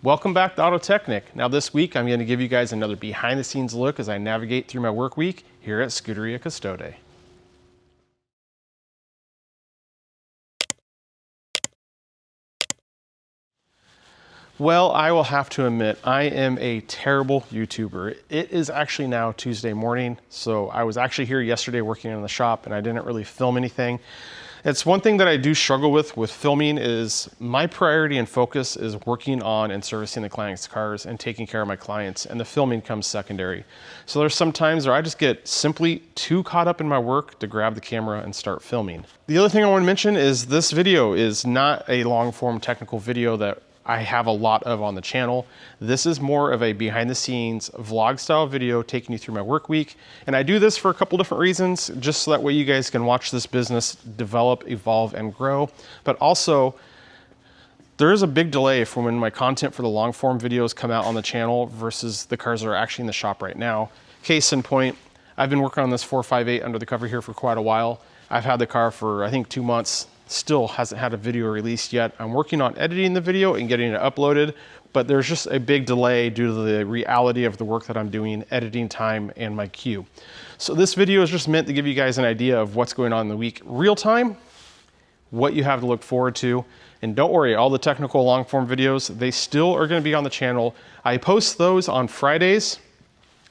Welcome back to AutoTechNick. Now this week I'm going to give you guys another behind the scenes look as I navigate through my work week here at Scuderia Custode. Well, I will have to admit, I am a terrible YouTuber. It is actually now Tuesday morning, so I was actually here yesterday working in the shop and I didn't really film anything. It's one thing that I do struggle with filming is my priority and focus is working on and servicing the client's cars and taking care of my clients, and the filming comes secondary. So there's some times where I just get simply too caught up in my work to grab the camera and start filming. The other thing I want to mention is this video is not a long form technical video that I have a lot of on the channel. This is more of a behind the scenes vlog style video taking you through my work week. And I do this for a couple different reasons, just so that way you guys can watch this business develop, evolve, and grow. But also, there is a big delay from when my content for the long form videos come out on the channel versus the cars that are actually in the shop right now. Case in point, I've been working on this 458 under the cover here for quite a while. I've had the car for I think 2 months. Still hasn't had a video released yet. I'm working on editing the video and getting it uploaded, but there's just a big delay due to the reality of the work that I'm doing, editing time, and my queue. So this video is just meant to give you guys an idea of what's going on in the week real time, what you have to look forward to. And don't worry, all the technical long form videos, they still are going to be on the channel. I post those on Fridays.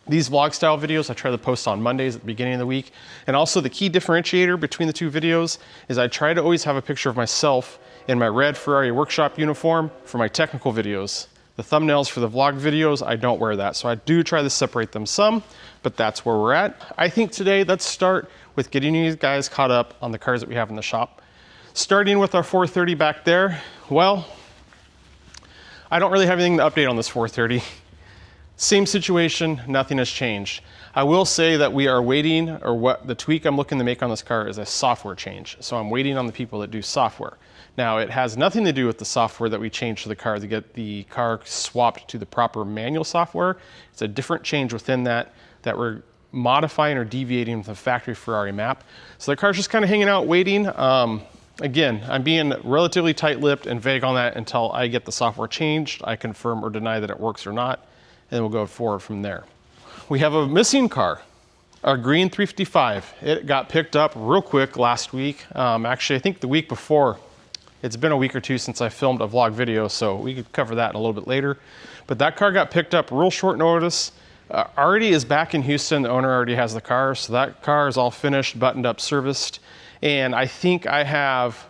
These vlog style videos I try to post on Mondays at the beginning of the week. And also the key differentiator between the two videos is I try to always have a picture of myself in my red Ferrari workshop uniform for my technical videos. The thumbnails for the vlog videos, I don't wear that. So I do try to separate them some, but that's where we're at. I think today, let's start with getting you guys caught up on the cars that we have in the shop. Starting with our 430 back there. Well, I don't really have anything to update on this 430. Same situation, nothing has changed. I will say that we are waiting, or what the tweak I'm looking to make on this car is a software change. So I'm waiting on the people that do software. Now it has nothing to do with the software that we changed to the car to get the car swapped to the proper manual software. It's a different change within that we're modifying or deviating from the factory Ferrari map. So the car's just kind of hanging out waiting. Again, I'm being relatively tight-lipped and vague on that until I get the software changed. I confirm or deny that it works or not, and then we'll go forward from there. We have a missing car, our green 355. It got picked up real quick last week. Actually, I think the week before. It's been a week or two since I filmed a vlog video, so we could cover that a little bit later. But that car got picked up real short notice. Already is back in Houston. The owner already has the car, so that car is all finished, buttoned up, serviced. And I think I have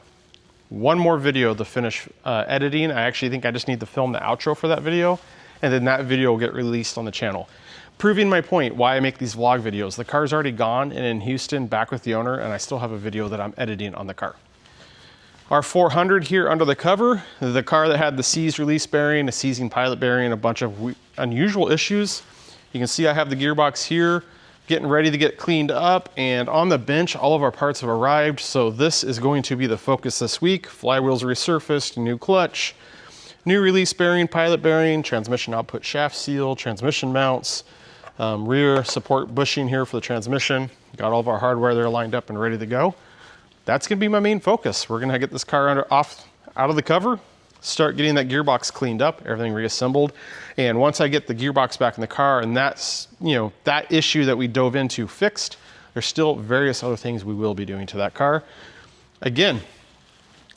one more video to finish editing. I actually think I just need to film the outro for that video, and then that video will get released on the channel. Proving my point, why I make these vlog videos. The car's already gone and in Houston, back with the owner, and I still have a video that I'm editing on the car. Our 400 here under the cover, the car that had the seized release bearing, a seizing pilot bearing, a bunch of unusual issues. You can see I have the gearbox here, getting ready to get cleaned up, and on the bench, all of our parts have arrived, so this is going to be the focus this week. Flywheels resurfaced, new clutch, new release bearing, pilot bearing, transmission output shaft seal, transmission mounts, rear support bushing here for the transmission. Got all of our hardware there lined up and ready to go. That's gonna be my main focus. We're gonna get this car out of the cover, start getting that gearbox cleaned up, everything reassembled. And once I get the gearbox back in the car and that's, that issue that we dove into fixed, there's still various other things we will be doing to that car. Again,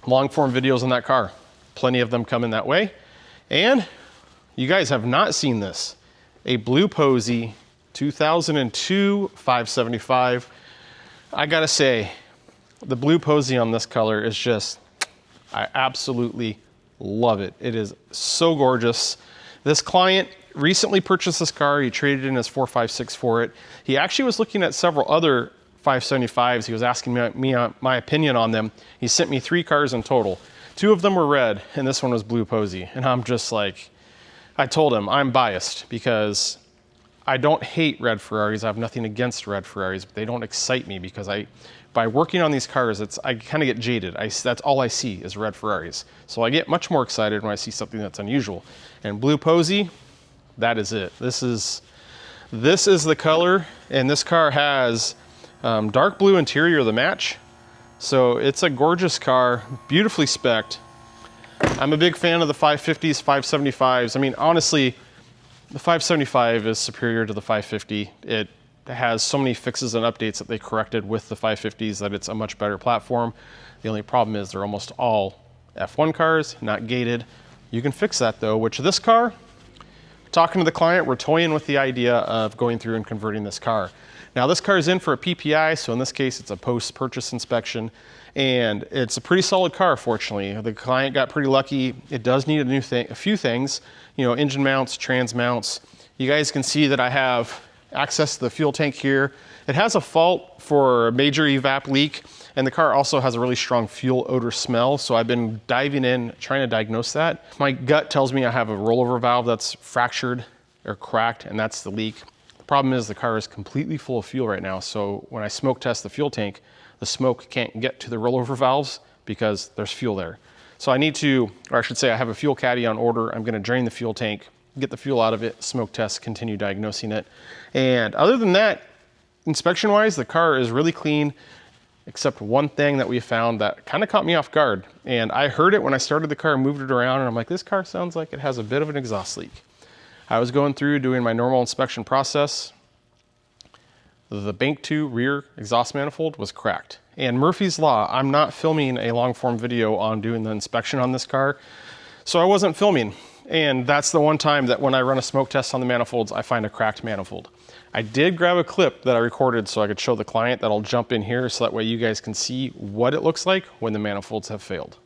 long form videos on that car. Plenty of them coming that way. And you guys have not seen this. A blue Pozzi 2002 575. I gotta say, the blue Pozzi on this color is just, I absolutely love it. It is so gorgeous. This client recently purchased this car. He traded in his 456 for it. He actually was looking at several other 575s. He was asking me my opinion on them. He sent me 3 cars in total. 2 of them were red, and this one was blue Pozzi. And I'm just like, I told him I'm biased because I don't hate red Ferraris. I have nothing against red Ferraris, but they don't excite me because by working on these cars, I kind of get jaded. That's all I see is red Ferraris. So I get much more excited when I see something that's unusual. And blue Pozzi, that is it. This is the color, and this car has dark blue interior to match. So it's a gorgeous car, beautifully spec'd. I'm a big fan of the 550s, 575s. I mean, honestly, the 575 is superior to the 550. It has so many fixes and updates that they corrected with the 550s that it's a much better platform. The only problem is they're almost all F1 cars, not gated. You can fix that though, which this car, talking to the client, we're toying with the idea of going through and converting this car. Now this car is in for a PPI, so in this case it's a post-purchase inspection, and it's a pretty solid car, fortunately. The client got pretty lucky. It does need a few things, you know, engine mounts, trans mounts. You guys can see that I have access to the fuel tank here. It has a fault for a major evap leak, and the car also has a really strong fuel odor smell, so I've been diving in, trying to diagnose that. My gut tells me I have a rollover valve that's fractured or cracked, and that's the leak. The problem is the car is completely full of fuel right now, so when I smoke test the fuel tank, the smoke can't get to the rollover valves because there's fuel there. So I need to, or I should say I have a fuel caddy on order. I'm gonna drain the fuel tank, get the fuel out of it, smoke test, continue diagnosing it. And other than that, inspection wise, the car is really clean, except one thing that we found that kind of caught me off guard. And I heard it when I started the car and moved it around, and I'm like, this car sounds like it has a bit of an exhaust leak. I was going through doing my normal inspection process. The bank 2 rear exhaust manifold was cracked. And Murphy's Law, I'm not filming a long form video on doing the inspection on this car, so I wasn't filming. And that's the one time that when I run a smoke test on the manifolds, I find a cracked manifold. I did grab a clip that I recorded so I could show the client that I'll jump in here so that way you guys can see what it looks like when the manifolds have failed.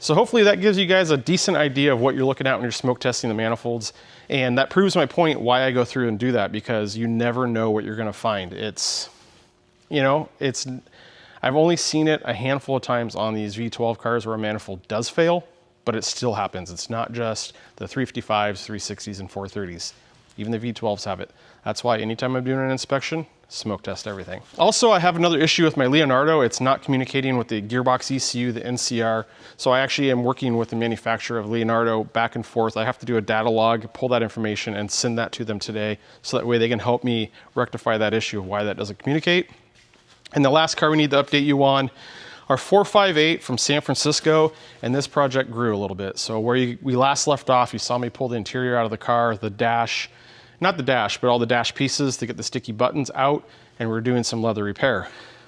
So hopefully that gives you guys a decent idea of what you're looking at when you're smoke testing the manifolds. And that proves my point why I go through and do that, because you never know what you're gonna find. It's, you know, I've only seen it a handful of times on these V12 cars where a manifold does fail, but it still happens. It's not just the 355s, 360s, and 430s. Even the V12s have it. That's why anytime I'm doing an inspection, smoke test everything. Also, I have another issue with my Leonardo. It's not communicating with the Gearbox ECU, the NCR. So I actually am working with the manufacturer of Leonardo back and forth. I have to do a data log, pull that information, and send that to them today. So that way they can help me rectify that issue of why that doesn't communicate. And the last car we need to update you on, our 458 from San Francisco, and this project grew a little bit. So where we last left off, you saw me pull the interior out of the car, the dash, not the dash, but all the dash pieces to get the sticky buttons out, and we're doing some leather repair.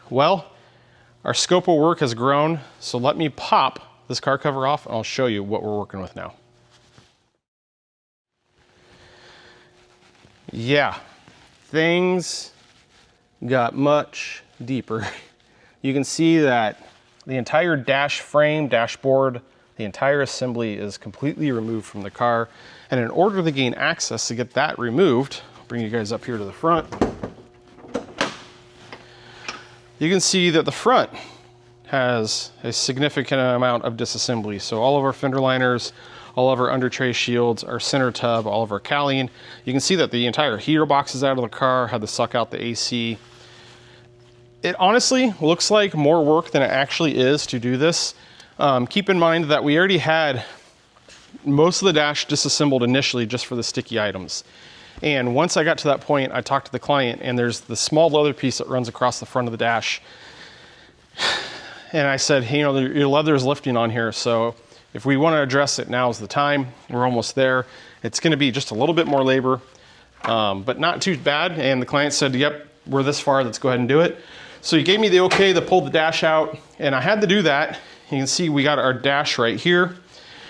Well, our scope of work has grown, so let me pop this car cover off and I'll show you what we're working with now. Yeah, things got much deeper. You can see that the entire dash frame, dashboard, the entire assembly is completely removed from the car. And in order to gain access to get that removed, I'll bring you guys up here to the front. You can see that the front has a significant amount of disassembly. So all of our fender liners, all of our under tray shields, our center tub, all of our cowling. You can see that the entire heater box is out of the car, had to suck out the AC. It honestly looks like more work than it actually is to do this. Keep in mind that we already had most of the dash disassembled initially just for the sticky items. And once I got to that point, I talked to the client, and there's the small leather piece that runs across the front of the dash. And I said, hey, you know, your leather is lifting on here, so if we want to address it, now's the time. We're almost there. It's going to be just a little bit more labor, but not too bad. And the client said, yep, we're this far, let's go ahead and do it. So he gave me the okay to pull the dash out, and I had to do that. You can see we got our dash right here,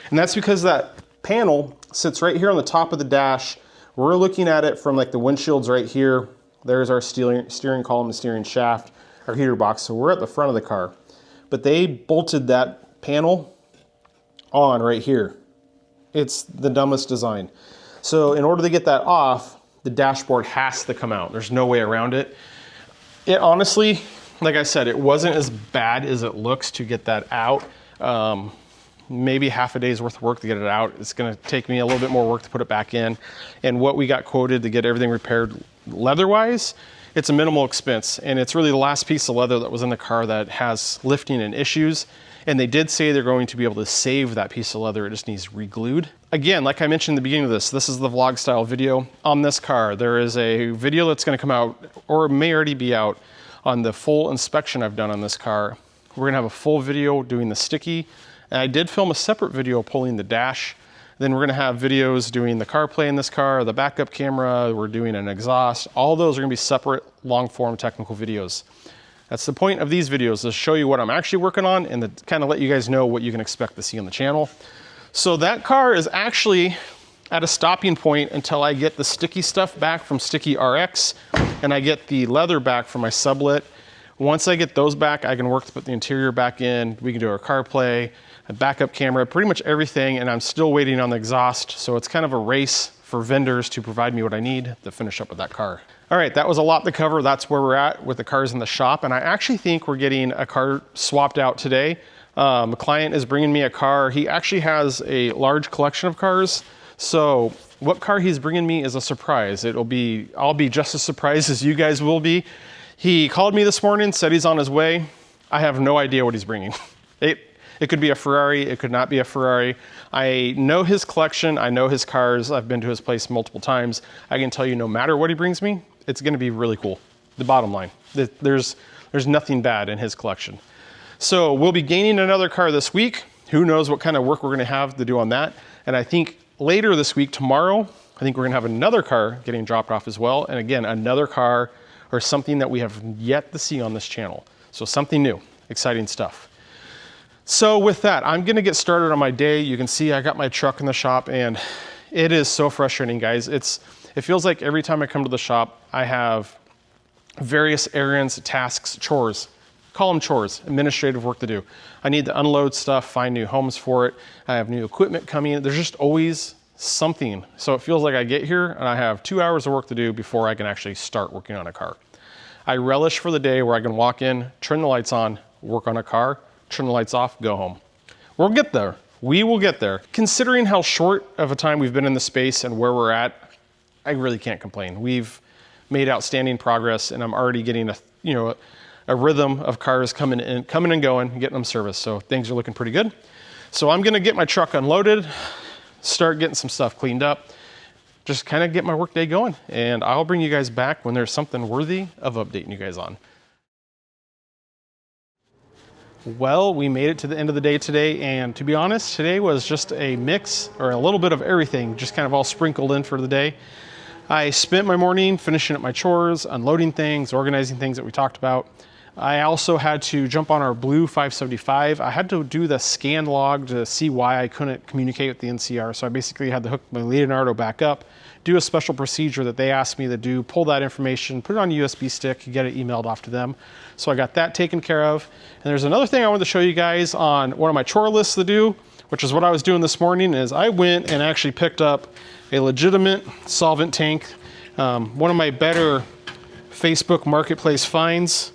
and that's because that panel sits right here on the top of the dash. We're looking at it from like the windshields right here. There's our steering column, the steering shaft, our heater box. So we're at the front of the car, but they bolted that panel on right here. It's the dumbest design. So in order to get that off, the dashboard has to come out. There's no way around it. It honestly, like I said, it wasn't as bad as it looks to get that out. Maybe half a day's worth of work to get it out. It's gonna take me a little bit more work to put it back in. And what we got quoted to get everything repaired leather-wise it's a minimal expense, and it's really the last piece of leather that was in the car that has lifting and issues. And they did say they're going to be able to save that piece of leather. It just needs re-glued. Again, like I mentioned in the beginning of this is the vlog style video on this car. There is a video that's gonna come out, or may already be out, on the full inspection I've done on this car. We're gonna have a full video doing the sticky. And I did film a separate video pulling the dash. Then we're gonna have videos doing the CarPlay in this car, the backup camera, we're doing an exhaust. All those are gonna be separate long form technical videos. That's the point of these videos, to show you what I'm actually working on and to kind of let you guys know what you can expect to see on the channel. So that car is actually at a stopping point until I get the sticky stuff back from Sticky RX and I get the leather back from my sublet. Once I get those back, I can work to put the interior back in. We can do our CarPlay, a backup camera, pretty much everything, and I'm still waiting on the exhaust. So it's kind of a race for vendors to provide me what I need to finish up with that car. All right, that was a lot to cover. That's where we're at with the cars in the shop. And I actually think we're getting a car swapped out today. A client is bringing me a car. He actually has a large collection of cars. So what car he's bringing me is a surprise. I'll be just as surprised as you guys will be. He called me this morning, said he's on his way. I have no idea what he's bringing. It could be a Ferrari, it could not be a Ferrari. I know his collection, I know his cars. I've been to his place multiple times. I can tell you no matter what he brings me, it's gonna be really cool. The bottom line, there's nothing bad in his collection. So we'll be gaining another car this week. Who knows what kind of work we're gonna have to do on that. And I think later this week, tomorrow, I think we're gonna have another car getting dropped off as well. And again, another car or something that we have yet to see on this channel. So something new, exciting stuff. So with that, I'm gonna get started on my day. You can see I got my truck in the shop and it is so frustrating, guys. It feels like every time I come to the shop, I have various errands, tasks, chores. Call them chores, administrative work to do. I need to unload stuff, find new homes for it. I have new equipment coming in. There's just always something. So it feels like I get here and I have 2 hours of work to do before I can actually start working on a car. I relish for the day where I can walk in, turn the lights on, work on a car, turn the lights off, go home. We'll get there. We will get there. Considering how short of a time we've been in the space and where we're at, I really can't complain. We've made outstanding progress and I'm already getting a rhythm of cars coming and going, getting them serviced. So things are looking pretty good. So I'm gonna get my truck unloaded, start getting some stuff cleaned up, just kind of get my work day going. And I'll bring you guys back when there's something worthy of updating you guys on. Well, we made it to the end of the day today, and to be honest, today was just a mix or a little bit of everything, just kind of all sprinkled in for the day. I spent my morning finishing up my chores, unloading things, organizing things that we talked about. I also had to jump on our blue 575. I had to do the scan log to see why I couldn't communicate with the NCR, so I basically had to hook my Leonardo back up, do a special procedure that they asked me to do, pull that information, put it on a USB stick, get it emailed off to them. So I got that taken care of. And there's another thing I wanted to show you guys on one of my chore lists to do, which is what I was doing this morning, is I went and actually picked up a legitimate solvent tank. One of my better Facebook Marketplace finds.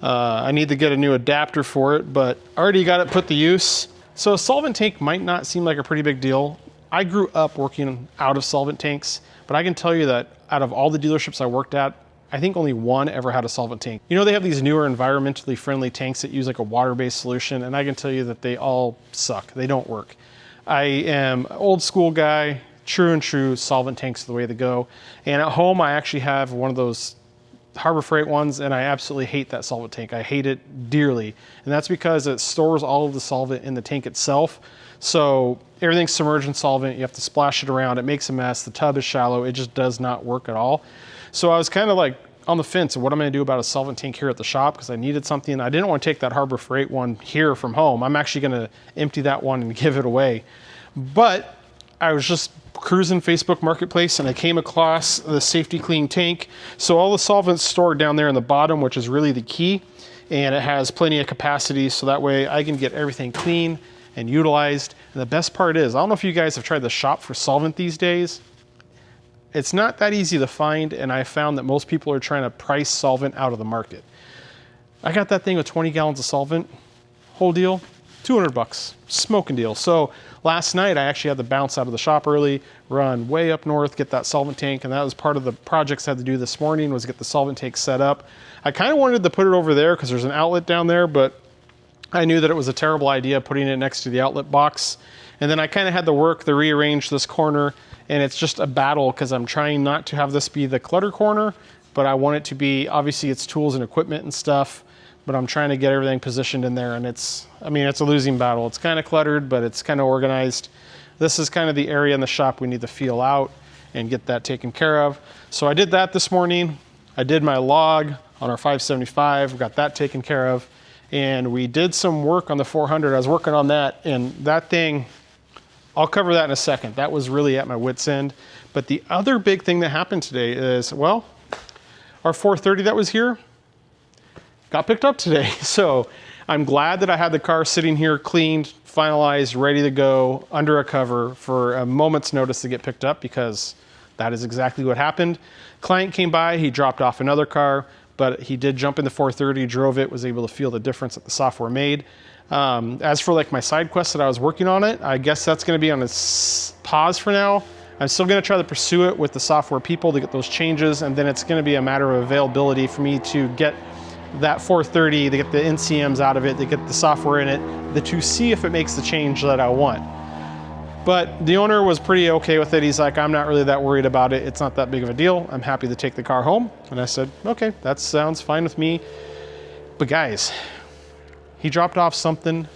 I need to get a new adapter for it, but I already got it put to use. So a solvent tank might not seem like a pretty big deal. I grew up working out of solvent tanks, but I can tell you that out of all the dealerships I worked at, I think only one ever had a solvent tank. You know, they have these newer environmentally friendly tanks that use like a water-based solution, and I can tell you that they all suck. They don't work. I am an old school guy, true and true, solvent tanks are the way to go. And at home, I actually have one of those Harbor Freight ones, and I absolutely hate that solvent tank. I hate it dearly. And that's because it stores all of the solvent in the tank itself. So everything's submerged in solvent. You have to splash it around. It makes a mess. The tub is shallow. It just does not work at all. So I was kind of like on the fence of what I'm going to do about a solvent tank here at the shop, because I needed something. I didn't want to take that Harbor Freight one here from home. I'm actually going to empty that one and give it away. But I was just cruising Facebook Marketplace and I came across the Safety-Kleen tank. So all the solvent's stored down there in the bottom, which is really the key. And it has plenty of capacity, so that way I can get everything clean and utilized. And the best part is, I don't know if you guys have tried to shop for solvent these days. It's not that easy to find, and I found that most people are trying to price solvent out of the market. I got that thing with 20 gallons of solvent, whole deal, 200 bucks, smoking deal. So last night I actually had to bounce out of the shop early, run way up north, get that solvent tank, and that was part of the projects I had to do this morning, was get the solvent tank set up. I kind of wanted to put it over there because there's an outlet down there, but I knew that it was a terrible idea putting it next to the outlet box. And then I kind of had to work to rearrange this corner, and it's just a battle because I'm trying not to have this be the clutter corner, but I want it to be, obviously it's tools and equipment and stuff, but I'm trying to get everything positioned in there, and it's a losing battle. It's kind of cluttered, but it's kind of organized. This is kind of the area in the shop we need to feel out and get that taken care of. So I did that this morning. I did my log on our 575, got that taken care of. And we did some work on the 400. I was working on that, and that thing, I'll cover that in a second. That was really at my wit's end. But the other big thing that happened today is, well, our 430 that was here got picked up today. So I'm glad that I had the car sitting here cleaned, finalized, ready to go under a cover for a moment's notice to get picked up, because that is exactly what happened. Client came by, he dropped off another car, but he did jump in the 430, drove it, was able to feel the difference that the software made. As for like my side quest that I was working on it, I guess that's gonna be on a pause for now. I'm still gonna try to pursue it with the software people to get those changes, and then it's gonna be a matter of availability for me to get that 430, to get the NCMs out of it, to get the software in it, to see if it makes the change that I want. But the owner was pretty okay with it. He's like, I'm not really that worried about it. It's not that big of a deal. I'm happy to take the car home. And I said, okay, that sounds fine with me. But guys, he dropped off something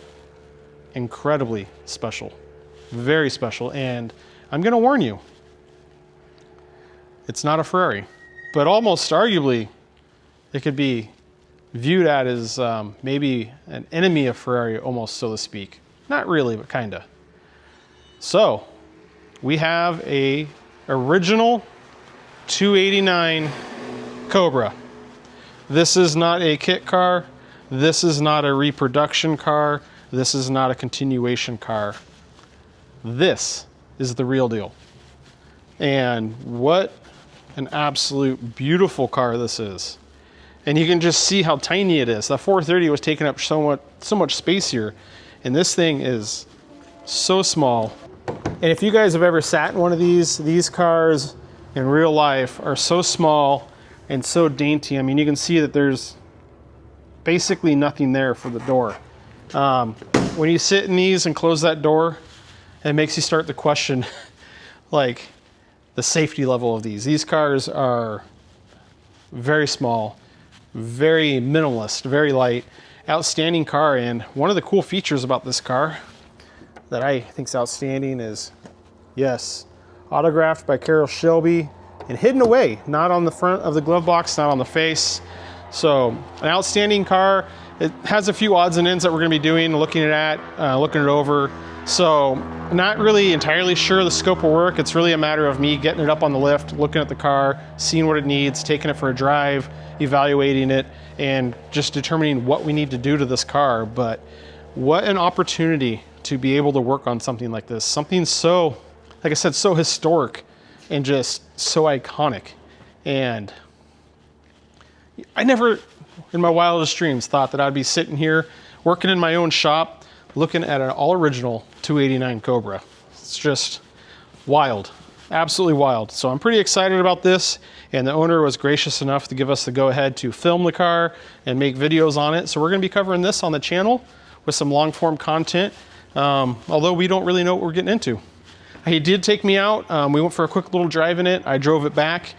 incredibly special, very special. And I'm gonna warn you, it's not a Ferrari, but almost arguably it could be viewed at as maybe an enemy of Ferrari, almost, so to speak. Not really, but kinda. So we have a original 289 Cobra. This is not a kit car. This is not a reproduction car. This is not a continuation car. This is the real deal. And what an absolute beautiful car this is. And you can just see how tiny it is. The 430 was taking up so much space here, and this thing is so small. And if you guys have ever sat in one of these cars in real life are so small and so dainty. I mean, you can see that there's basically nothing there for the door. When you sit in these and close that door, it makes you start to question like the safety level of these. These cars are very small, very minimalist, very light, outstanding car. And one of the cool features about this car that I think is outstanding is, yes, autographed by Shelby and hidden away, not on the front of the glove box, not on the face. So an outstanding car. It has a few odds and ends that we're gonna be doing, looking it over. So not really entirely sure the scope of work. It's really a matter of me getting it up on the lift, looking at the car, seeing what it needs, taking it for a drive, evaluating it, and just determining what we need to do to this car. But what an opportunity to be able to work on something like this. Something so, like I said, so historic and just so iconic. And I never, in my wildest dreams, thought that I'd be sitting here working in my own shop, looking at an all original 289 Cobra. It's just wild, absolutely wild. So I'm pretty excited about this, and the owner was gracious enough to give us the go ahead to film the car and make videos on it. So we're gonna be covering this on the channel with some long form content, although we don't really know what we're getting into. He did take me out. We went for a quick little drive in it. I drove it back.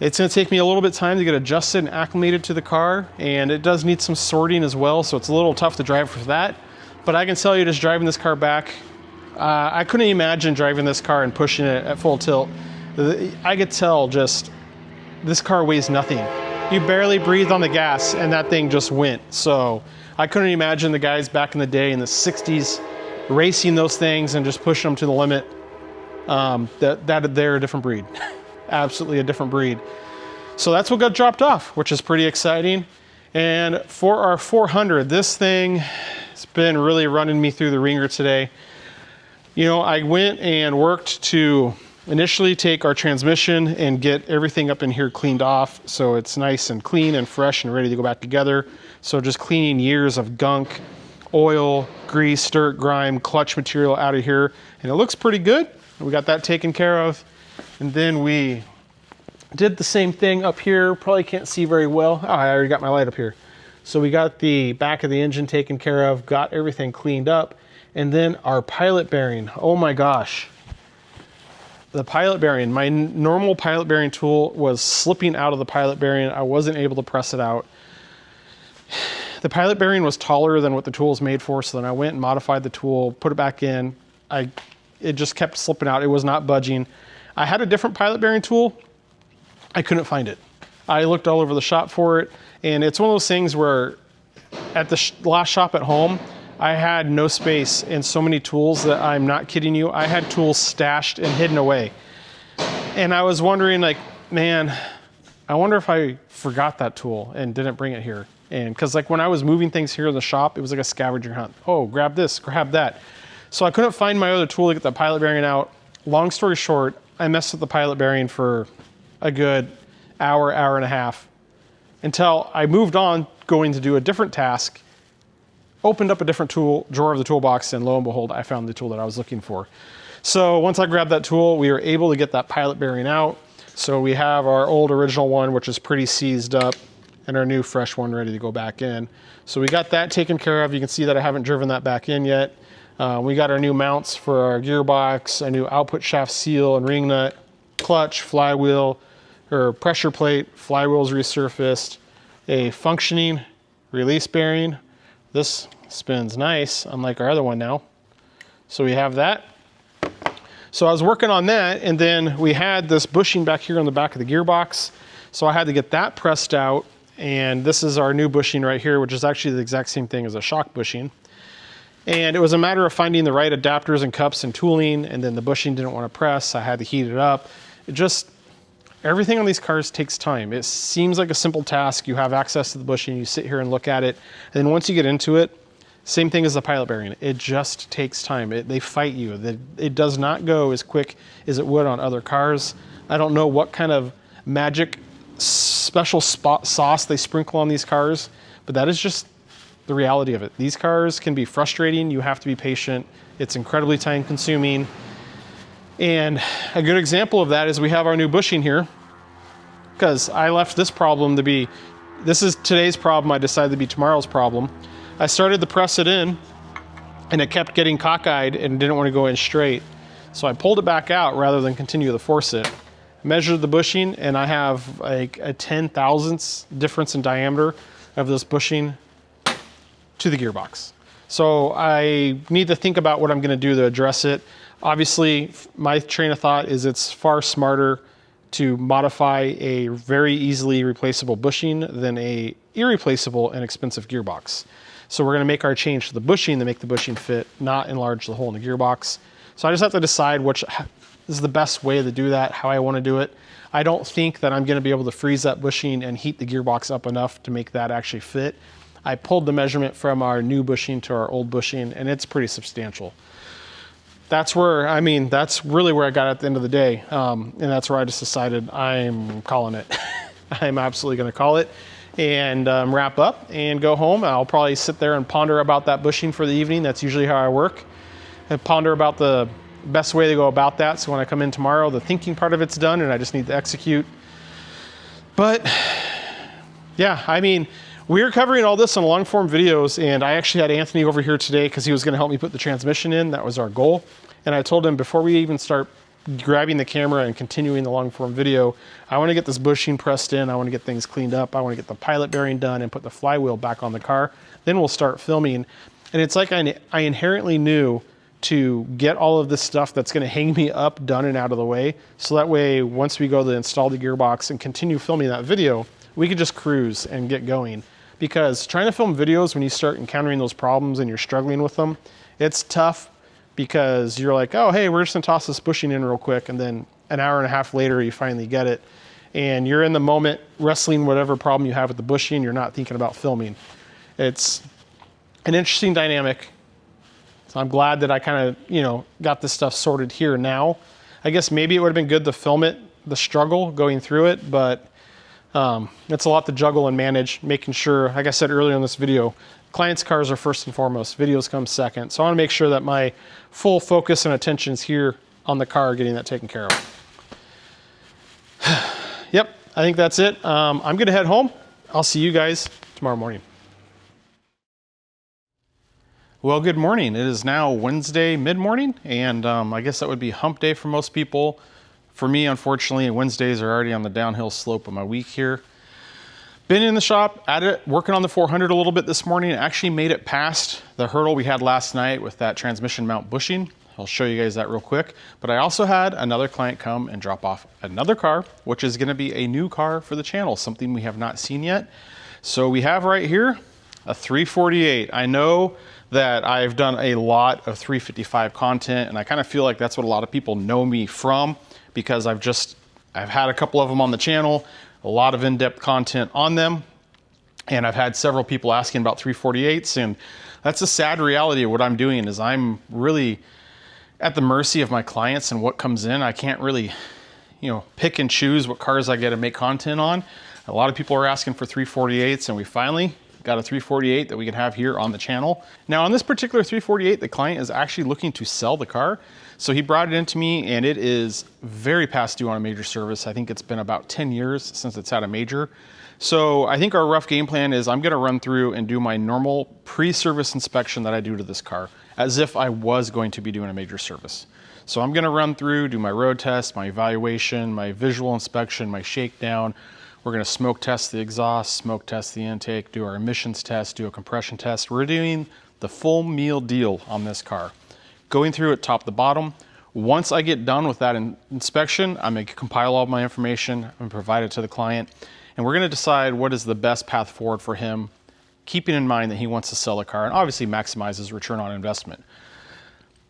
It's gonna take me a little bit of time to get adjusted and acclimated to the car, and it does need some sorting as well, so it's a little tough to drive for that. But I can tell you, just driving this car back, I couldn't imagine driving this car and pushing it at full tilt. I could tell just, this car weighs nothing. You barely breathe on the gas and that thing just went. So I couldn't imagine the guys back in the day in the 60s racing those things and just pushing them to the limit. They're a different breed. Absolutely a different breed. So that's what got dropped off, which is pretty exciting. And for our 400, this thing has been really running me through the ringer today. You know, I went and worked to initially take our transmission and get everything up in here cleaned off so it's nice and clean and fresh and ready to go back together. So just cleaning years of gunk, oil, grease, dirt, grime, clutch material out of here. And it looks pretty good. We got that taken care of. And then we did the same thing up here. Probably can't see very well. Oh, I already got my light up here. So we got the back of the engine taken care of, got everything cleaned up. And then our pilot bearing, oh my gosh. The pilot bearing, my normal pilot bearing tool was slipping out of the pilot bearing. I wasn't able to press it out. The pilot bearing was taller than what the tool is made for, so then I went and modified the tool, put it back in. It just kept slipping out. It was not budging. I had a different pilot bearing tool. I couldn't find it. I looked all over the shop for it, and it's one of those things where at the last shop at home, I had no space and so many tools that I'm not kidding you. I had tools stashed and hidden away. And I was wondering, like, man, I wonder if I forgot that tool and didn't bring it here. And because like when I was moving things here in the shop, it was like a scavenger hunt. Oh, grab this, grab that. So I couldn't find my other tool to get the pilot bearing out. Long story short, I messed with the pilot bearing for a good hour, hour and a half until I moved on going to do a different task, opened up a different tool drawer of the toolbox, and lo and behold, I found the tool that I was looking for. So once I grabbed that tool, we were able to get that pilot bearing out. So we have our old original one, which is pretty seized up, and our new fresh one ready to go back in. So we got that taken care of. You can see that I haven't driven that back in yet. We got our new mounts for our gearbox, a new output shaft seal and ring nut, clutch, flywheel, or pressure plate, flywheel's resurfaced, a functioning release bearing. This spins nice, unlike our other one now. So we have that. So I was working on that, and then we had this bushing back here on the back of the gearbox. So I had to get that pressed out, and this is our new bushing right here, which is actually the exact same thing as a shock bushing. And it was a matter of finding the right adapters and cups and tooling, and then the bushing didn't want to press. I had to heat it up. It just, everything on these cars takes time. It seems like a simple task. You have access to the bushing, you sit here and look at it. And then once you get into it, same thing as the pilot bearing. It just takes time. They fight you. It does not go as quick as it would on other cars. I don't know what kind of magic special sauce they sprinkle on these cars, but that is just the reality of it. These cars can be frustrating. You have to be patient. It's incredibly time consuming. And a good example of that is we have our new bushing here, because I left this problem to be, this is today's problem. I decided to be tomorrow's problem. I started to press it in, and it kept getting cockeyed and didn't want to go in straight. So I pulled it back out rather than continue to force it. Measured the bushing, and I have like a 10,000ths difference in diameter of this bushing to the gearbox. So I need to think about what I'm going to do to address it. Obviously, my train of thought is it's far smarter to modify a very easily replaceable bushing than a irreplaceable and expensive gearbox. So we're going to make our change to the bushing to make the bushing fit, not enlarge the hole in the gearbox. So I just have to decide which is the best way to do that, how I want to do it. I don't think that I'm going to be able to freeze that bushing and heat the gearbox up enough to make that actually fit. I pulled the measurement from our new bushing to our old bushing, and it's pretty substantial. That's where, I mean, that's really where I got at the end of the day. And that's where I just decided I'm calling it. I'm absolutely going to call it and wrap up and go home. I'll probably sit there and ponder about that bushing for the evening. That's usually how I work. And ponder about the best way to go about that. So when I come in tomorrow, the thinking part of it's done and I just need to execute. But yeah, I mean, we're covering all this on long form videos, and I actually had Anthony over here today because he was going to help me put the transmission in. That was our goal. And I told him before we even start grabbing the camera and continuing the long form video, I want to get this bushing pressed in. I want to get things cleaned up. I want to get the pilot bearing done and put the flywheel back on the car. Then we'll start filming. And it's like I inherently knew to get all of this stuff that's going to hang me up done and out of the way. So that way, once we go to install the gearbox and continue filming that video, we could just cruise and get going. Because trying to film videos when you start encountering those problems and you're struggling with them, it's tough because you're like, oh, hey, we're just gonna toss this bushing in real quick. And then an hour and a half later, you finally get it. And you're in the moment wrestling whatever problem you have with the bushing. You're not thinking about filming. It's an interesting dynamic. So I'm glad that I kind of, got this stuff sorted here now. I guess maybe it would have been good to film it, the struggle going through it, but It's a lot to juggle and manage, making sure, like I said earlier in this video, clients' cars are first and foremost, videos come second. So I wanna make sure that my full focus and attention is here on the car, getting that taken care of. Yep, I think that's it. I'm gonna head home. I'll see you guys tomorrow morning. Well, good morning. It is now Wednesday mid-morning, and I guess that would be hump day for most people. For me, unfortunately, Wednesdays are already on the downhill slope of my week here. Been in the shop, at it, working on the 400 a little bit this morning. Actually made it past the hurdle we had last night with that transmission mount bushing. I'll show you guys that real quick. But I also had another client come and drop off another car, which is gonna be a new car for the channel, something we have not seen yet. So we have right here a 348. I know that I've done a lot of 355 content, and I kind of feel like that's what a lot of people know me from, because I've had a couple of them on the channel, a lot of in-depth content on them, and I've had several people asking about 348s, and that's a sad reality of what I'm doing is I'm really at the mercy of my clients and what comes in. I can't really, pick and choose what cars I get to make content on. A lot of people are asking for 348s, and we finally got a 348 that we can have here on the channel. Now on this particular 348, the client is actually looking to sell the car. So he brought it into me, and it is very past due on a major service. I think it's been about 10 years since it's had a major. So I think our rough game plan is I'm gonna run through and do my normal pre-service inspection that I do to this car, as if I was going to be doing a major service. So I'm gonna run through, do my road test, my evaluation, my visual inspection, my shakedown. We're gonna smoke test the exhaust, smoke test the intake, do our emissions test, do a compression test. We're doing the full meal deal on this car. Going through it top to bottom. Once I get done with that inspection, I'm gonna compile all my information and provide it to the client. And we're gonna decide what is the best path forward for him, keeping in mind that he wants to sell the car and obviously maximize his return on investment.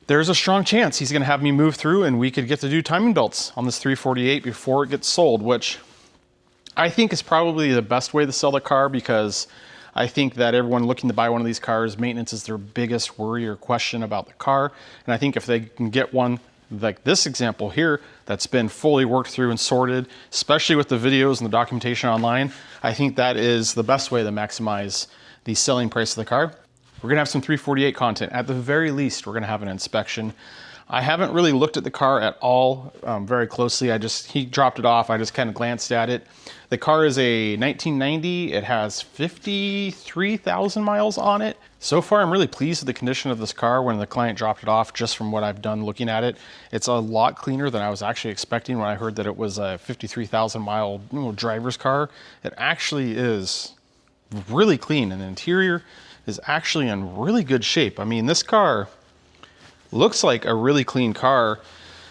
There's a strong chance he's gonna have me move through and we could get to do timing belts on this 348 before it gets sold, which I think is probably the best way to sell the car, because I think that everyone looking to buy one of these cars, maintenance is their biggest worry or question about the car. And I think if they can get one like this example here that's been fully worked through and sorted, especially with the videos and the documentation online, I think that is the best way to maximize the selling price of the car. We're gonna have some 348 content. At the very least, we're gonna have an inspection. I haven't really looked at the car at all very closely. He dropped it off. I just kind of glanced at it. The car is a 1990. It has 53,000 miles on it. So far, I'm really pleased with the condition of this car when the client dropped it off, just from what I've done looking at it. It's a lot cleaner than I was actually expecting when I heard that it was a 53,000 mile driver's car. It actually is really clean, and the interior is actually in really good shape. I mean, this car looks like a really clean car.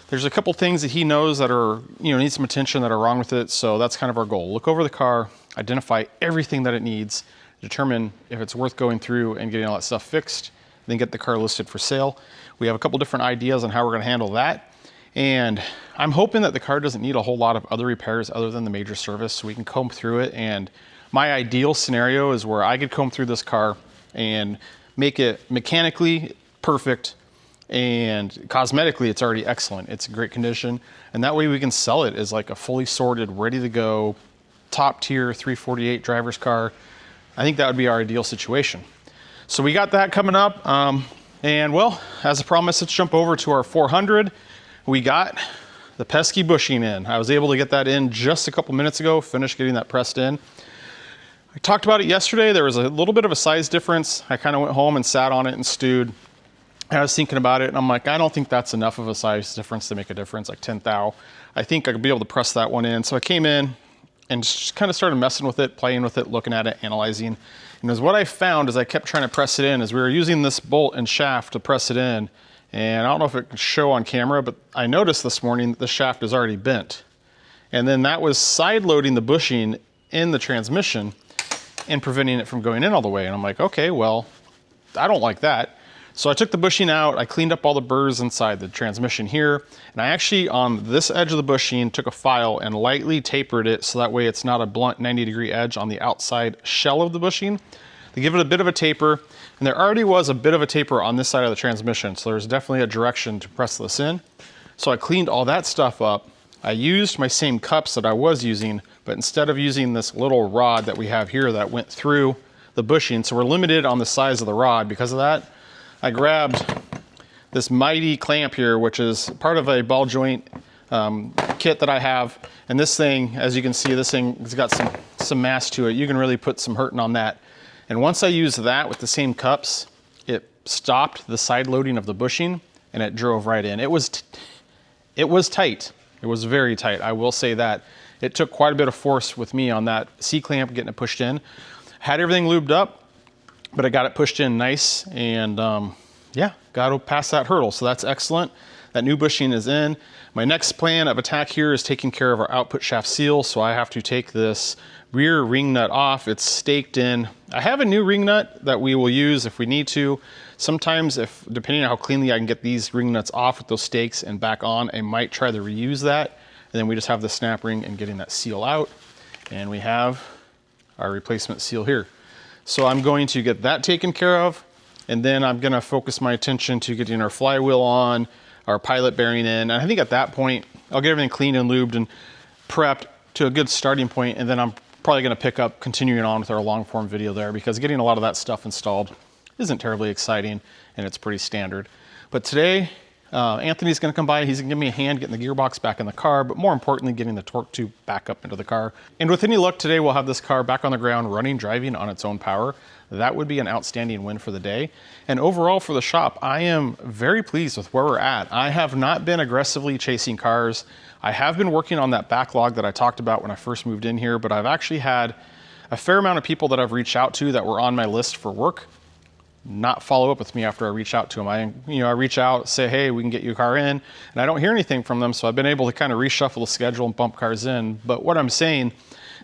There's a couple things that he knows that are, need some attention, that are wrong with it. So that's kind of our goal. Look over the car, identify everything that it needs, determine if it's worth going through and getting all that stuff fixed, then get the car listed for sale. We have a couple different ideas on how we're gonna handle that. And I'm hoping that the car doesn't need a whole lot of other repairs other than the major service, so we can comb through it. And my ideal scenario is where I could comb through this car and make it mechanically perfect, and cosmetically it's already excellent. It's in great condition, and that way we can sell it as like a fully sorted, ready to go, top tier 348 driver's car. I think that would be our ideal situation. So we got that coming up, and well, as I promised, let's jump over to our 400. We got the pesky bushing in. I was able to get that in just a couple minutes ago, finished getting that pressed in. I talked about it yesterday. There was a little bit of a size difference. I kind of went home and sat on it and stewed. I was thinking about it, and I'm like, I don't think that's enough of a size difference to make a difference, like 10 thou. I think I could be able to press that one in. So I came in and just kind of started messing with it, playing with it, looking at it, analyzing. And as what I found as I kept trying to press it in, is we were using this bolt and shaft to press it in. And I don't know if it can show on camera, but I noticed this morning that the shaft is already bent. And then that was side loading the bushing in the transmission and preventing it from going in all the way. And I'm like, okay, well, I don't like that. So I took the bushing out, I cleaned up all the burrs inside the transmission here, and I actually, on this edge of the bushing, took a file and lightly tapered it so that way it's not a blunt 90-degree edge on the outside shell of the bushing. To give it a bit of a taper, and there already was a bit of a taper on this side of the transmission, so there's definitely a direction to press this in. So I cleaned all that stuff up, I used my same cups that I was using, but instead of using this little rod that we have here that went through the bushing, so we're limited on the size of the rod because of that, I grabbed this mighty clamp here, which is part of a ball joint kit that I have. And this thing, as you can see, this thing has got some mass to it. You can really put some hurting on that. And once I used that with the same cups, it stopped the side loading of the bushing and it drove right in. It was tight. It was very tight, I will say that. It took quite a bit of force with me on that C-clamp getting it pushed in. Had everything lubed up, but I got it pushed in nice, and yeah, got to pass that hurdle, so that's excellent. That new bushing is in. My next plan of attack here is taking care of our output shaft seal, so I have to take this rear ring nut off. It's staked in. I have a new ring nut that we will use if we need to. Sometimes, depending on how cleanly I can get these ring nuts off with those stakes and back on, I might try to reuse that. And then we just have the snap ring and getting that seal out. And we have our replacement seal here. So I'm going to get that taken care of. And then I'm gonna focus my attention to getting our flywheel on, our pilot bearing in. And I think at that point, I'll get everything cleaned and lubed and prepped to a good starting point. And then I'm probably gonna pick up continuing on with our long form video there, because getting a lot of that stuff installed isn't terribly exciting and it's pretty standard. But today, Anthony's gonna come by. He's gonna give me a hand getting the gearbox back in the car, but more importantly, getting the torque tube back up into the car. And with any luck today, we'll have this car back on the ground, running, driving on its own power. That would be an outstanding win for the day. And overall for the shop, I am very pleased with where we're at. I have not been aggressively chasing cars. I have been working on that backlog that I talked about when I first moved in here, but I've actually had a fair amount of people that I've reached out to that were on my list for work not follow up with me after I reach out to them. I reach out, say, hey, we can get you a car in, and I don't hear anything from them, so I've been able to kind of reshuffle the schedule and bump cars in. But what I'm saying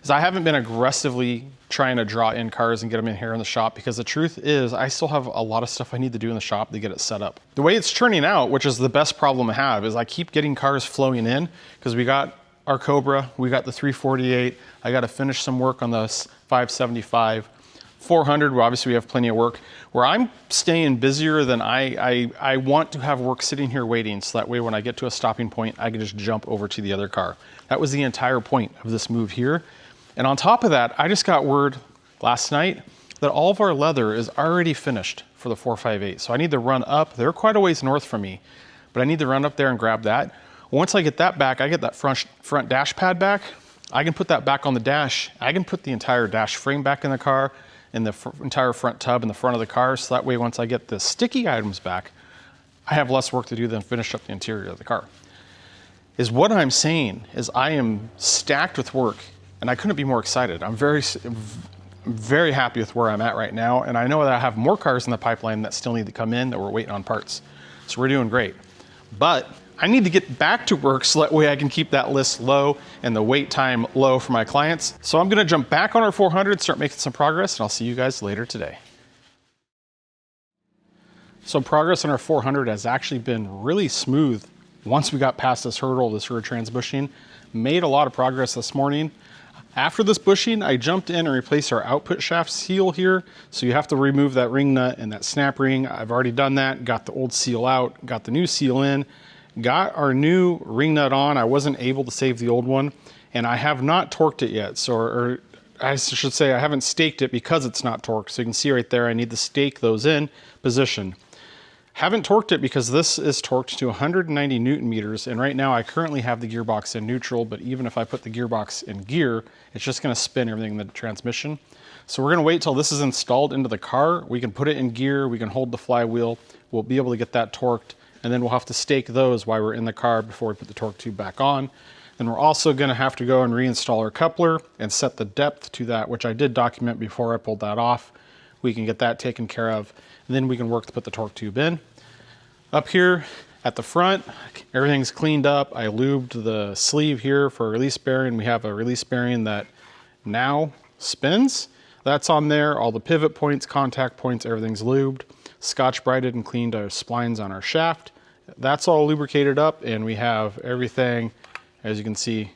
is I haven't been aggressively trying to draw in cars and get them in here in the shop, because the truth is I still have a lot of stuff I need to do in the shop to get it set up. The way it's turning out, which is the best problem I have, is I keep getting cars flowing in, because we got our Cobra, we got the 348, I got to finish some work on the 575. 400, where obviously we have plenty of work, where I'm staying busier than I want to have work sitting here waiting, so that way when I get to a stopping point, I can just jump over to the other car. That was the entire point of this move here. And on top of that, I just got word last night that all of our leather is already finished for the 458. So I need to run up. They're quite a ways north from me, but I need to run up there and grab that. Once I get that back, I get that front dash pad back. I can put that back on the dash. I can put the entire dash frame back in the car, and the entire front tub in the front of the car, so that way once I get the sticky items back, I have less work to do than finish up the interior of the car. Is what I'm saying is I am stacked with work, and I couldn't be more excited. I'm very happy with where I'm at right now, and I know that I have more cars in the pipeline that still need to come in that we're waiting on parts. So we're doing great. But I need to get back to work so that way I can keep that list low and the wait time low for my clients. So I'm gonna jump back on our 400, start making some progress, and I'll see you guys later today. So progress on our 400 has actually been really smooth once we got past this hurdle, this rear trans bushing. Made a lot of progress this morning. After this bushing, I jumped in and replaced our output shaft seal here. So you have to remove that ring nut and that snap ring. I've already done that, got the old seal out, got the new seal in. Got our new ring nut on. I wasn't able to save the old one, and I have not torqued it yet. So, or I should say I haven't staked it because it's not torqued. So you can see right there, I need to stake those in position. Haven't torqued it because this is torqued to 190 Newton meters, and right now I currently have the gearbox in neutral, but even if I put the gearbox in gear, it's just gonna spin everything in the transmission. So we're gonna wait till this is installed into the car. We can put it in gear, we can hold the flywheel, we'll be able to get that torqued, and then we'll have to stake those while we're in the car before we put the torque tube back on. Then we're also gonna have to go and reinstall our coupler and set the depth to that, which I did document before I pulled that off. We can get that taken care of, and then we can work to put the torque tube in. Up here at the front, everything's cleaned up. I lubed the sleeve here for a release bearing. We have a release bearing that now spins. That's on there, all the pivot points, contact points, everything's lubed. Scotch brighted and cleaned our splines on our shaft. That's all lubricated up, and we have everything, as you can see,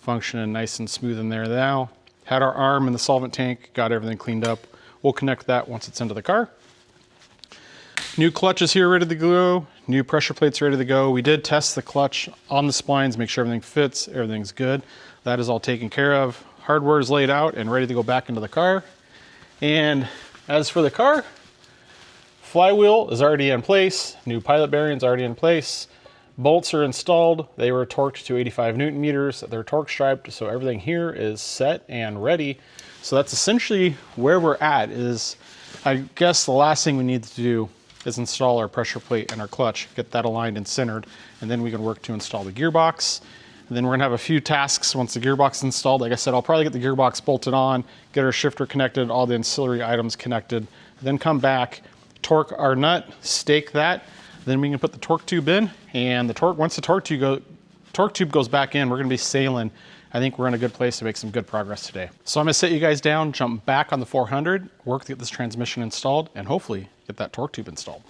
functioning nice and smooth in there now. Had our arm in the solvent tank, got everything cleaned up. We'll connect that once it's into the car. New clutch is here ready to go. New pressure plates ready to go. We did test the clutch on the splines, make sure everything fits, everything's good. That is all taken care of. Hardware is laid out and ready to go back into the car. And as for the car, flywheel is already in place. New pilot bearings already in place. Bolts are installed. They were torqued to 85 Newton meters. They're torque striped, so everything here is set and ready. So that's essentially where we're at. Is I guess the last thing we need to do is install our pressure plate and our clutch, get that aligned and centered, and then we can work to install the gearbox. And then we're gonna have a few tasks once the gearbox is installed. Like I said, I'll probably get the gearbox bolted on, get our shifter connected, all the ancillary items connected, then come back, torque our nut, stake that, then we can put the torque tube in, and once the torque tube goes back in, we're gonna be sailing. I think we're in a good place to make some good progress today. So I'm gonna sit you guys down, jump back on the 400, work to get this transmission installed, and hopefully get that torque tube installed.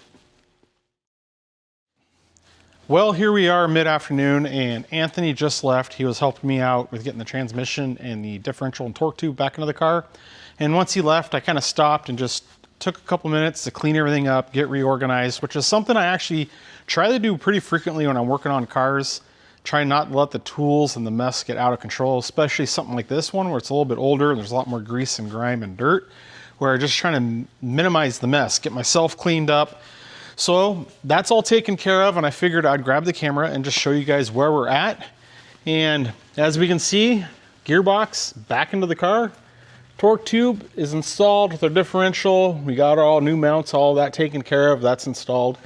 Well, here we are mid-afternoon, and Anthony just left. He was helping me out with getting the transmission and the differential and torque tube back into the car. And once he left, I kind of stopped and just took a couple minutes to clean everything up, get reorganized, which is something I actually try to do pretty frequently when I'm working on cars. Try not to let the tools and the mess get out of control, especially something like this one where it's a little bit older and there's a lot more grease and grime and dirt, where I'm just trying to minimize the mess, get myself cleaned up. So that's all taken care of, and I figured I'd grab the camera and just show you guys where we're at. And as we can see, gearbox back into the car. Torque tube is installed with our differential. We got all new mounts, all that taken care of, that's installed.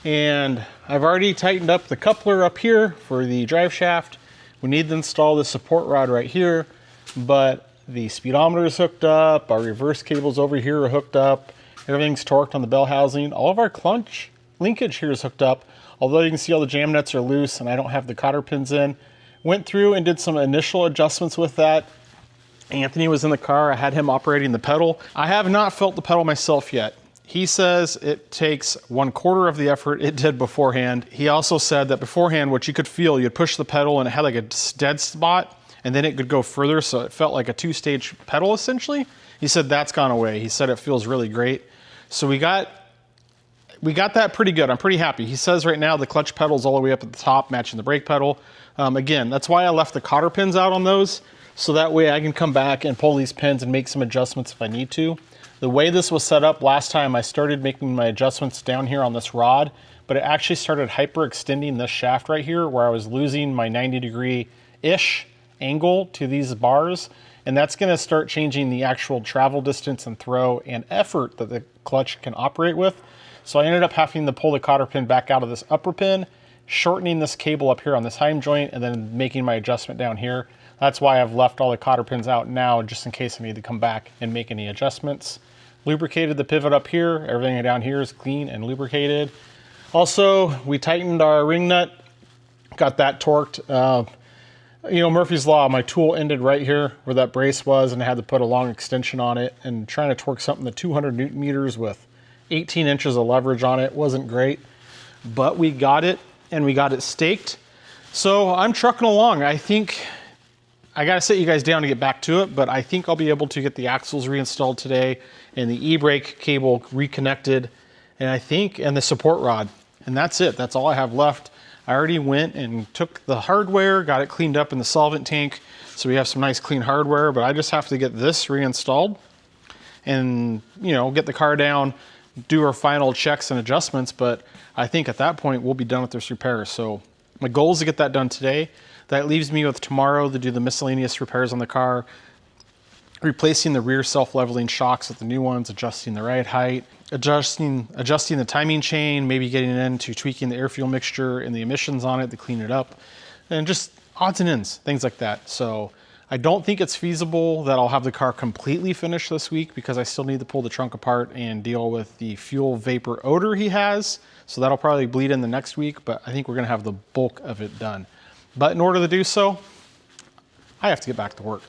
And I've already tightened up the coupler up here for the drive shaft. We need to install the support rod right here, but the speedometer is hooked up, our reverse cables over here are hooked up, everything's torqued on the bell housing. All of our clutch linkage here is hooked up, although you can see all the jam nuts are loose and I don't have the cotter pins in. Went through and did some initial adjustments with that. Anthony was in the car, I had him operating the pedal. I have not felt the pedal myself yet. He says it takes 1/4 of the effort it did beforehand. He also said that beforehand, what you could feel, you'd push the pedal and it had like a dead spot, and then it could go further, so it felt like a 2-stage pedal essentially. He said that's gone away. He said it feels really great. So we got that pretty good. I'm pretty happy. He says right now the clutch pedal's all the way up at the top, matching the brake pedal. Again, that's why I left the cotter pins out on those, so that way I can come back and pull these pins and make some adjustments if I need to. The way this was set up last time, I started making my adjustments down here on this rod, but it actually started hyperextending this shaft right here where I was losing my 90-degree-ish angle to these bars, and that's gonna start changing the actual travel distance and throw and effort that the clutch can operate with. So I ended up having to pull the cotter pin back out of this upper pin, shortening this cable up here on this heim joint, and then making my adjustment down here. That's why I've left all the cotter pins out now, just in case I need to come back and make any adjustments. Lubricated the pivot up here. Everything down here is clean and lubricated. Also, we tightened our ring nut, got that torqued. You know, Murphy's Law, my tool ended right here where that brace was, and I had to put a long extension on it, and trying to torque something to 200 Newton meters with 18 inches of leverage on it wasn't great, but we got it, and we got it staked. So I'm trucking along. I think I gotta sit you guys down to get back to it, but I think I'll be able to get the axles reinstalled today and the e-brake cable reconnected, and the support rod. And that's it, that's all I have left. I already went and took the hardware, got it cleaned up in the solvent tank, so we have some nice clean hardware, but I just have to get this reinstalled and, you know, get the car down, do our final checks and adjustments, but I think at that point we'll be done with this repair. So my goal is to get that done today. That leaves me with tomorrow to do the miscellaneous repairs on the car, replacing the rear self-leveling shocks with the new ones, adjusting the ride height, adjusting the timing chain, maybe getting into tweaking the air fuel mixture and the emissions on it to clean it up, and just odds and ends, things like that. So I don't think it's feasible that I'll have the car completely finished this week because I still need to pull the trunk apart and deal with the fuel vapor odor he has. So that'll probably bleed in the next week, but I think we're gonna have the bulk of it done. But in order to do so, I have to get back to work.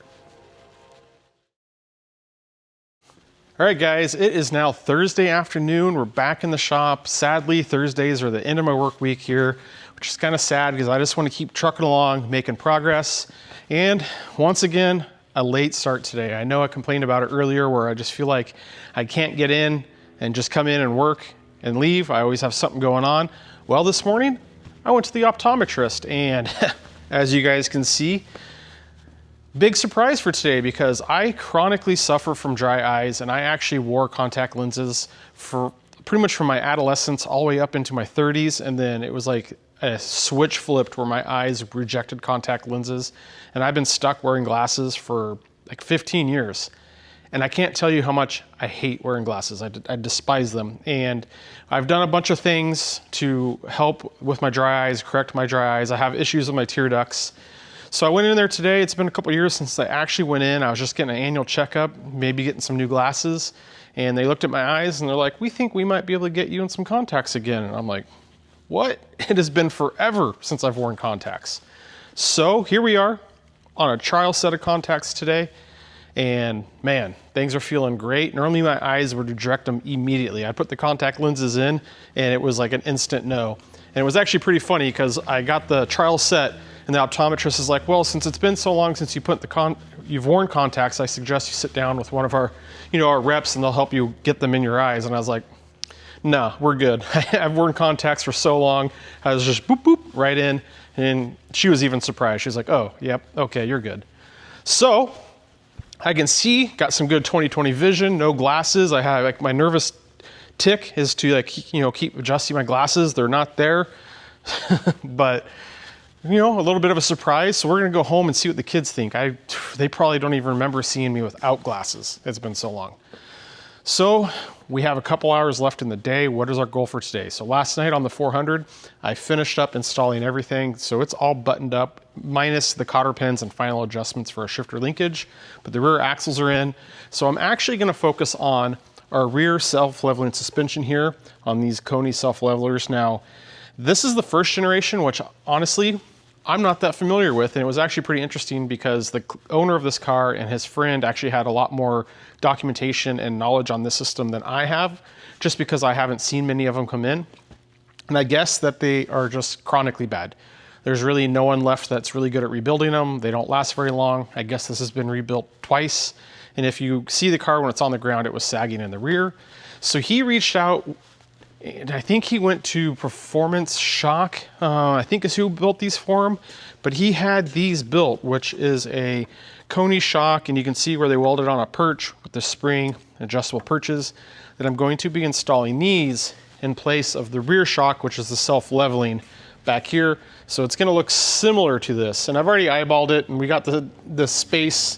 All right, guys, it is now Thursday afternoon. We're back in the shop. Sadly, Thursdays are the end of my work week here, which is kind of sad because I just want to keep trucking along, making progress. And once again, a late start today. I know I complained about it earlier where I just feel like I can't get in and just come in and work and leave. I always have something going on. Well, this morning I went to the optometrist, and as you guys can see, big surprise for today because I chronically suffer from dry eyes, and I actually wore contact lenses for pretty much from my adolescence all the way up into my 30s, and then it was like a switch flipped where my eyes rejected contact lenses, and I've been stuck wearing glasses for like 15 years. And I can't tell you how much I hate wearing glasses. I despise them. And I've done a bunch of things to help with my dry eyes, correct my dry eyes. I have issues with my tear ducts. So I went in there today. It's been a couple of years since I actually went in. I was just getting an annual checkup, maybe getting some new glasses. And they looked at my eyes and they're like, we think we might be able to get you in some contacts again. And I'm like, what? It has been forever since I've worn contacts. So here we are on a trial set of contacts today. And man, things are feeling great. Normally my eyes would reject them immediately. I put the contact lenses in and it was like an instant no. And it was actually pretty funny because I got the trial set and the optometrist is like, well, since it's been so long since you put you've worn contacts, I suggest you sit down with one of our, our reps and they'll help you get them in your eyes. And I was like, no, we're good. I've worn contacts for so long. I was just boop, boop, right in. And she was even surprised. She was like, oh, yep, okay, you're good. So I can see, got some good 20/20 vision, no glasses. I have like my nervous tick is to like, keep adjusting my glasses. They're not there, but a little bit of a surprise. So we're gonna go home and see what the kids think. They probably don't even remember seeing me without glasses. It's been so long. So we have a couple hours left in the day. What is our goal for today? So last night on the 400, I finished up installing everything. So it's all buttoned up, minus the cotter pins and final adjustments for a shifter linkage, but the rear axles are in. So I'm actually gonna focus on our rear self-leveling suspension here on these Kony self-levelers. Now, this is the first generation, which honestly, I'm not that familiar with, and it was actually pretty interesting because the owner of this car and his friend actually had a lot more documentation and knowledge on this system than I have, just because I haven't seen many of them come in. And I guess that they are just chronically bad. There's really no one left that's really good at rebuilding them. They don't last very long. I guess this has been rebuilt twice. And if you see the car when it's on the ground, it was sagging in the rear. So he reached out, and I think he went to Performance Shock, I think is who built these for him, but he had these built, which is a Kony shock, and you can see where they welded on a perch with the spring adjustable perches, that I'm going to be installing these in place of the rear shock, which is the self-leveling back here. So it's gonna look similar to this. And I've already eyeballed it, and we got the space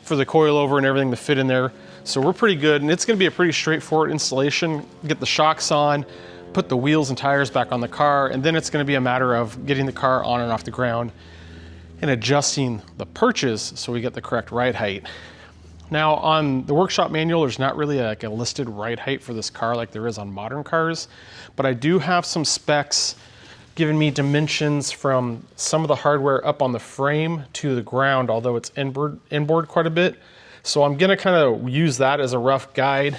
for the coilover and everything to fit in there. So we're pretty good, and it's gonna be a pretty straightforward installation. Get the shocks on, put the wheels and tires back on the car, and then it's gonna be a matter of getting the car on and off the ground and adjusting the perches so we get the correct ride height. Now on the workshop manual, there's not really like a listed ride height for this car like there is on modern cars, but I do have some specs giving me dimensions from some of the hardware up on the frame to the ground, although it's inboard quite a bit. So I'm gonna kind of use that as a rough guide,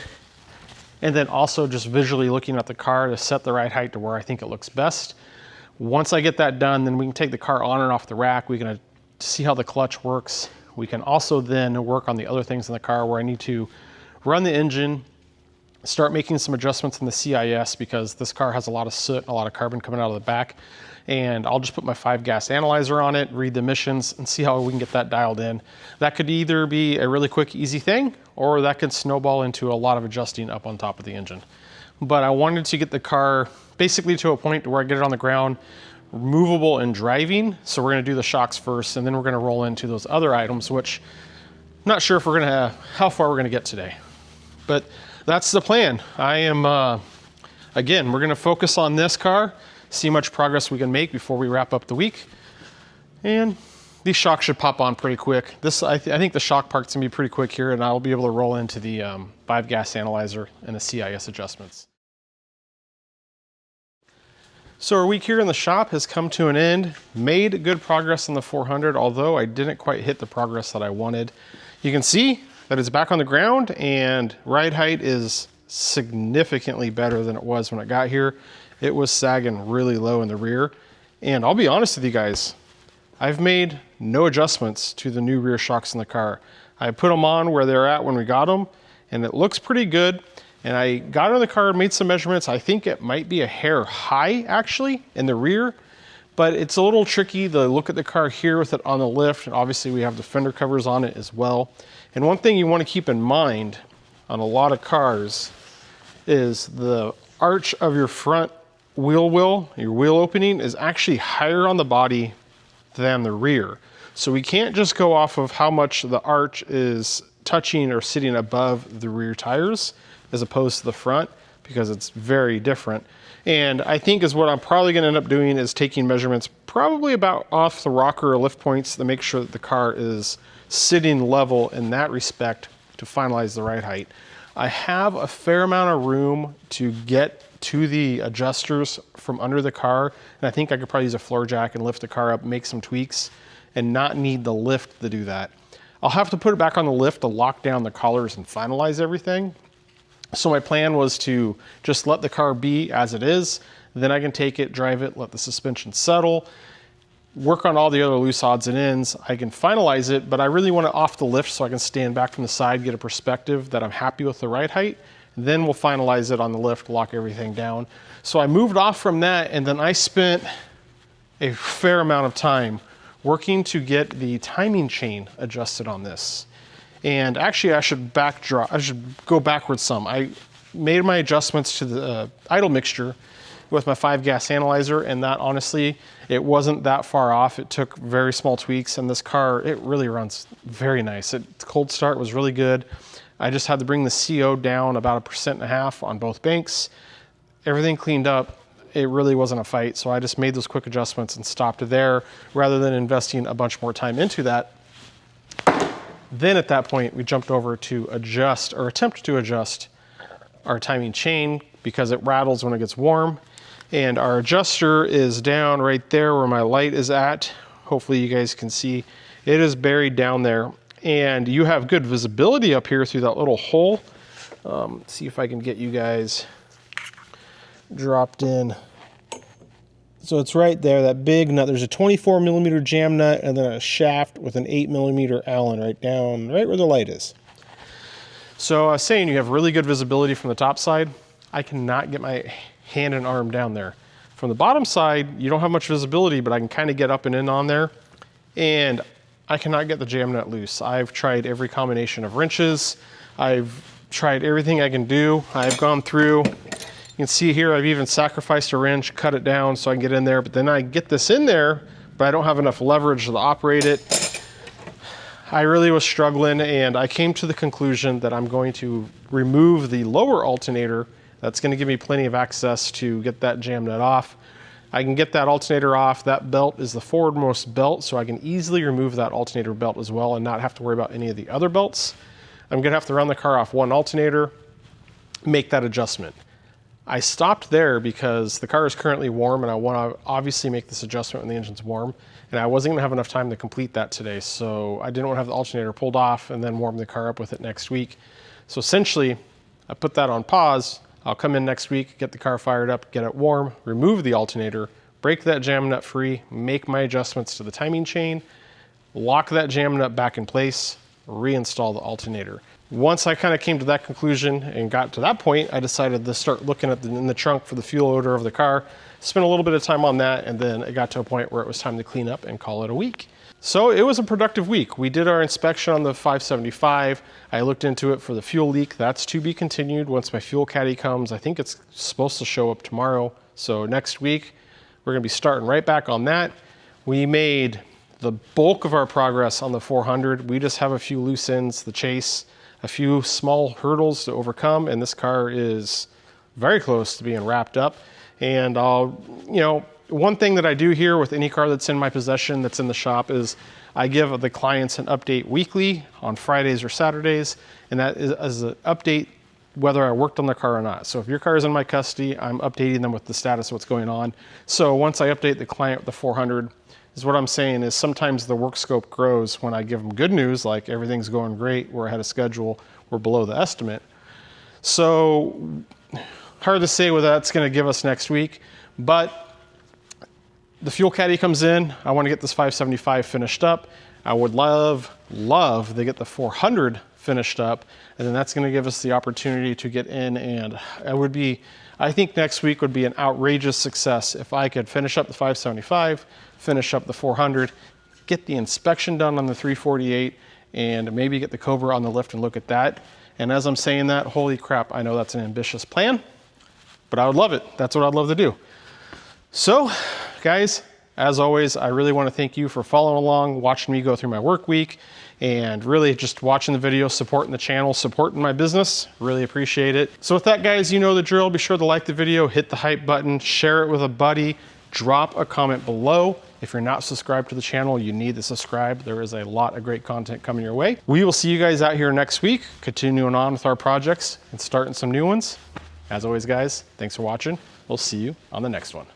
and then also just visually looking at the car to set the ride height to where I think it looks best. Once I get that done, then we can take the car on and off the rack. We can see how the clutch works. We can also then work on the other things in the car where I need to run the engine, start making some adjustments in the CIS because this car has a lot of soot and a lot of carbon coming out of the back. And I'll just put my 5-gas analyzer on it, read the emissions, and see how we can get that dialed in. That could either be a really quick, easy thing, or that could snowball into a lot of adjusting up on top of the engine. But I wanted to get the car basically to a point where I get it on the ground, movable and driving. So we're gonna do the shocks first, and then we're gonna roll into those other items, which I'm not sure if we're gonna, how far we're gonna get today. But that's the plan. I am, again, we're gonna focus on this car, see how much progress we can make before we wrap up the week. And these shocks should pop on pretty quick. I think the shock part's gonna be pretty quick here, and I'll be able to roll into the 5-gas analyzer and the CIS adjustments. So our week here in the shop has come to an end. Made good progress on the 400, although I didn't quite hit the progress that I wanted. You can see that it's back on the ground, and ride height is significantly better than it was when I got here. It was sagging really low in the rear. And I'll be honest with you guys, I've made no adjustments to the new rear shocks in the car. I put them on where they're at when we got them, and it looks pretty good. And I got in the car and made some measurements. I think it might be a hair high actually in the rear, but it's a little tricky to look at the car here with it on the lift. And obviously we have the fender covers on it as well. And one thing you want to keep in mind on a lot of cars is the arch of your front wheel well, your wheel opening is actually higher on the body than the rear. So we can't just go off of how much the arch is touching or sitting above the rear tires as opposed to the front, because it's very different. And I think is what I'm probably gonna end up doing is taking measurements probably about off the rocker or lift points to make sure that the car is sitting level in that respect to finalize the ride height. I have a fair amount of room to get to the adjusters from under the car, and I think I could probably use a floor jack and lift the car up, make some tweaks, and not need the lift to do that. I'll have to put it back on the lift to lock down the collars and finalize everything. So my plan was to just let the car be as it is, then I can take it, drive it, let the suspension settle, work on all the other loose odds and ends. I can finalize it, but I really want it off the lift so I can stand back from the side, get a perspective that I'm happy with the ride height. Then we'll finalize it on the lift, lock everything down. So I moved off from that, and then I spent a fair amount of time working to get the timing chain adjusted on this. And actually I should go backwards some. I made my adjustments to the idle mixture with my 5-gas analyzer, and that honestly, it wasn't that far off. It took very small tweaks, and this car, it really runs very nice. Cold start was really good. I just had to bring the CO down about 1.5% on both banks. Everything cleaned up. It really wasn't a fight, so I just made those quick adjustments and stopped there rather than investing a bunch more time into that. Then at that point, we jumped over to adjust or attempt to adjust our timing chain because it rattles when it gets warm. And our adjuster is down right there where my light is at. Hopefully you guys can see. It is buried down there. And you have good visibility up here through that little hole. See if I can get you guys dropped in. So it's right there, that big nut. There's a 24mm jam nut and then a shaft with an 8mm Allen right where the light is. So I was saying you have really good visibility from the top side. I cannot get my hand and arm down there. From the bottom side, you don't have much visibility, but I can kind of get up and in on there. And I cannot get the jam nut loose. I've tried every combination of wrenches. I've tried everything I can do. I've gone through. You can see here I've even sacrificed a wrench, cut it down so I can get in there, but then I get this in there, but I don't have enough leverage to operate it. I really was struggling, and I came to the conclusion that I'm going to remove the lower alternator. That's going to give me plenty of access to get that jam nut off. I can get that alternator off. That belt is the forwardmost belt, so I can easily remove that alternator belt as well and not have to worry about any of the other belts. I'm going to have to run the car off one alternator, make that adjustment. I stopped there because the car is currently warm and I want to obviously make this adjustment when the engine's warm, and I wasn't going to have enough time to complete that today, so I didn't want to have the alternator pulled off and then warm the car up with it next week. So essentially, I put that on pause. I'll come in next week, get the car fired up, get it warm, remove the alternator, break that jam nut free, make my adjustments to the timing chain, lock that jam nut back in place, reinstall the alternator. Once I kind of came to that conclusion and got to that point, I decided to start looking at in the trunk for the fuel odor of the car, spent a little bit of time on that, and then it got to a point where it was time to clean up and call it a week. So it was a productive week. We did our inspection on the 575. I looked into it for the fuel leak. That's to be continued once my fuel caddy comes. I think it's supposed to show up tomorrow. So next week, we're gonna be starting right back on that. We made the bulk of our progress on the 400. We just have a few loose ends, the chase, a few small hurdles to overcome, and this car is very close to being wrapped up. And one thing that I do here with any car that's in my possession that's in the shop is I give the clients an update weekly on Fridays or Saturdays, and that is as an update whether I worked on the car or not. So if your car is in my custody, I'm updating them with the status of what's going on. So once I update the client with the 400, is what I'm saying is sometimes the work scope grows when I give them good news, like everything's going great, we're ahead of schedule, we're below the estimate. So hard to say what that's going to give us next week, but the fuel caddy comes in. I want to get this 575 finished up. I would love to get the 400 finished up. And then that's gonna give us the opportunity to get in, and I think next week would be an outrageous success if I could finish up the 575, finish up the 400, get the inspection done on the 348, and maybe get the Cobra on the lift and look at that. And as I'm saying that, holy crap, I know that's an ambitious plan, but I would love it. That's what I'd love to do. So guys, as always, I really want to thank you for following along, watching me go through my work week, and really just watching the video, supporting the channel, supporting my business. Really appreciate it. So with that, guys, you know the drill. Be sure to like the video, hit the hype button, share it with a buddy, drop a comment below. If you're not subscribed to the channel, you need to subscribe. There is a lot of great content coming your way. We will see you guys out here next week, continuing on with our projects and starting some new ones. As always, guys, thanks for watching. We'll see you on the next one.